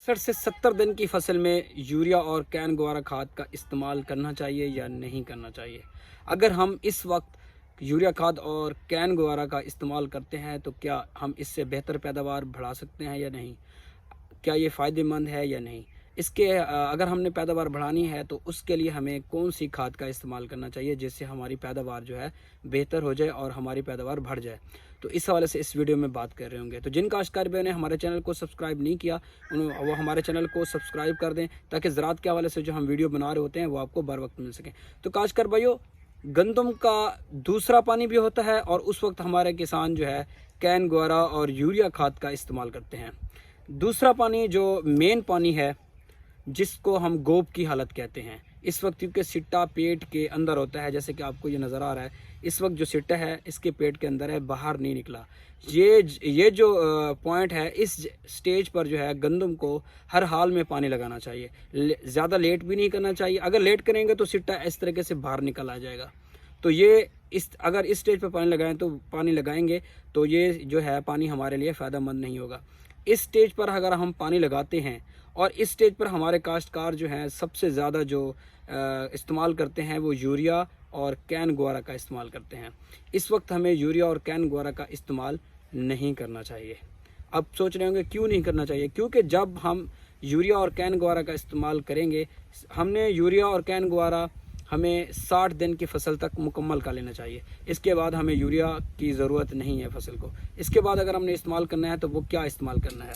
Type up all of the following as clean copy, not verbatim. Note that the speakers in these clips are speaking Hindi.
60 से 70 दिन की फसल में यूरिया और कैन ग्वारा खाद का इस्तेमाल करना चाहिए या नहीं करना चाहिए? अगर हम इस वक्त यूरिया खाद और कैन ग्वारा का इस्तेमाल करते हैं तो क्या हम इससे बेहतर पैदावार बढ़ा सकते हैं या नहीं? क्या ये फ़ायदेमंद है या नहीं? अगर हमने पैदावार बढ़ानी है तो उसके लिए हमें कौन सी खाद का इस्तेमाल करना चाहिए जिससे हमारी पैदावार जो है बेहतर हो जाए और हमारी पैदावार बढ़ जाए। तो इस हवाले से इस वीडियो में बात कर रहे होंगे। तो जिन काश्तकार भाइयों ने हमारे चैनल को सब्सक्राइब नहीं किया वो हमारे चैनल को सब्सक्राइब कर दें ताकि ज़राअत के हवाले से जो हम वीडियो बना रहे होते हैं वो आपको बर वक्त मिल सकें। तो काश्तकार भाइयों, गंदम का दूसरा पानी भी होता है और उस वक्त हमारे किसान जो है कैन ग्वारा और यूरिया खाद का इस्तेमाल करते हैं। दूसरा पानी जो मेन पानी है जिसको हम गोब की हालत कहते हैं, इस वक्त क्योंकि सिट्टा पेट के अंदर होता है, जैसे कि आपको ये नज़र आ रहा है इस वक्त जो सिट्टा है इसके पेट के अंदर है, बाहर नहीं निकला। ये जो पॉइंट है, इस स्टेज पर जो है गंदम को हर हाल में पानी लगाना चाहिए। ज़्यादा लेट भी नहीं करना चाहिए। अगर लेट करेंगे तो सिट्टा इस तरीके से बाहर निकल आ जाएगा। तो अगर इस स्टेज पर पानी लगाएंगे तो ये जो है पानी हमारे लिए फ़ायदेमंद नहीं होगा। इस स्टेज पर अगर हम पानी लगाते हैं और इस स्टेज पर हमारे काश्तकार जो हैं सबसे ज़्यादा जो इस्तेमाल करते हैं वो यूरिया और कैन ग्वारा का इस्तेमाल करते हैं। इस वक्त हमें यूरिया और कैन ग्वारा का इस्तेमाल नहीं करना चाहिए। अब सोच रहे होंगे क्यों नहीं करना चाहिए? क्योंकि जब हम यूरिया और कैन ग्वारा का इस्तेमाल करेंगे, हमने यूरिया और कैन ग्वारा हमें 60 दिन की फसल तक मुकम्मल कर लेना चाहिए। इसके बाद हमें यूरिया की ज़रूरत नहीं है फसल को। इसके बाद अगर हमने इस्तेमाल करना है तो वो क्या इस्तेमाल करना है?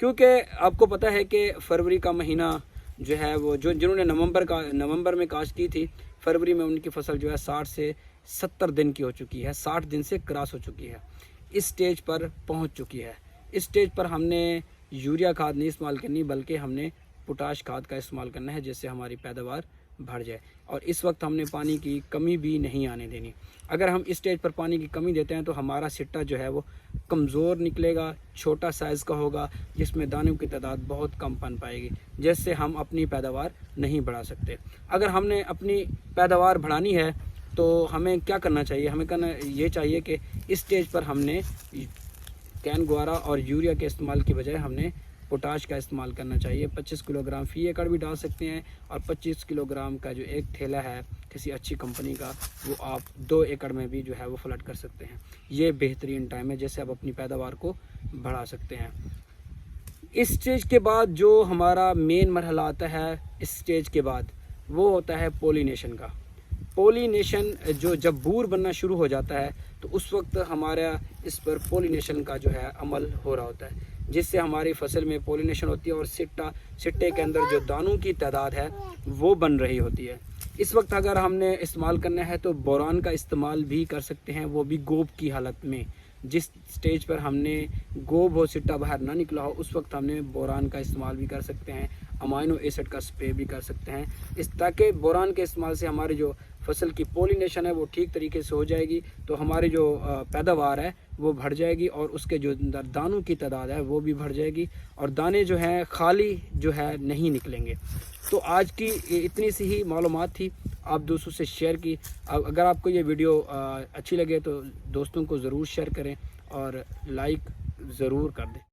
क्योंकि आपको पता है कि फरवरी का महीना जो है वो जिन्होंने नवंबर में काश्त की थी, फरवरी में उनकी फसल जो है 60 से 70 दिन की हो चुकी है, 60 दिन से क्रॉस हो चुकी है, इस स्टेज पर पहुंच चुकी है। इस स्टेज पर हमने यूरिया खाद नहीं इस्तेमाल करनी बल्कि हमने पोटाश खाद का इस्तेमाल करना है जिससे हमारी पैदावार बढ़ जाए। और इस वक्त हमने पानी की कमी भी नहीं आने देनी। अगर हम इस स्टेज पर पानी की कमी देते हैं तो हमारा सिट्टा जो है वो कमज़ोर निकलेगा, छोटा साइज़ का होगा, जिसमें दानों की तादाद बहुत कम पन पाएगी, जिससे हम अपनी पैदावार नहीं बढ़ा सकते। अगर हमने अपनी पैदावार बढ़ानी है तो हमें क्या करना चाहिए? हमें करना ये चाहिए कि इस स्टेज पर हमने कैन ग्वारा और यूरिया के इस्तेमाल की बजाय हमने पोटाश का इस्तेमाल करना चाहिए। 25 किलोग्राम फ़ी एकड़ भी डाल सकते हैं और 25 किलोग्राम का जो एक थैला है किसी अच्छी कंपनी का वो आप 2 एकड़ में भी जो है वो फ्लड कर सकते हैं। ये बेहतरीन टाइम है जिससे आप अपनी पैदावार को बढ़ा सकते हैं। इस स्टेज के बाद जो हमारा मेन मरहला आता है, इस स्टेज के बाद वो होता है पोलिनेशन का। पोलिनेशन जो जब बूर बनना शुरू हो जाता है तो उस वक्त हमारा इस पर पोलिनेशन का जो है अमल हो रहा होता है, जिससे हमारी फसल में पोलिनेशन होती है और सिट्टे के अंदर जो दानों की तादाद है वो बन रही होती है। इस वक्त अगर हमने इस्तेमाल करना है तो बोरान का इस्तेमाल भी कर सकते हैं, वो भी गोब की हालत में। जिस स्टेज पर हमने गोब हो, सिट्टा बाहर ना निकला हो, उस वक्त हमने बोरान का इस्तेमाल भी कर सकते हैं, अमाइनो एसिड का स्प्रे भी कर सकते हैं, ताकि बोरान के इस्तेमाल से हमारी जो फसल की पोलिनेशन है वो ठीक तरीके से हो जाएगी, तो हमारी जो पैदावार है वो बढ़ जाएगी और उसके जो दानों की तादाद है वो भी बढ़ जाएगी और दाने जो हैं खाली जो है नहीं निकलेंगे। तो आज की इतनी सी ही मालूमात थी, आप दोस्तों से शेयर की। अगर आपको ये वीडियो अच्छी लगे तो दोस्तों को ज़रूर शेयर करें और लाइक ज़रूर कर दें।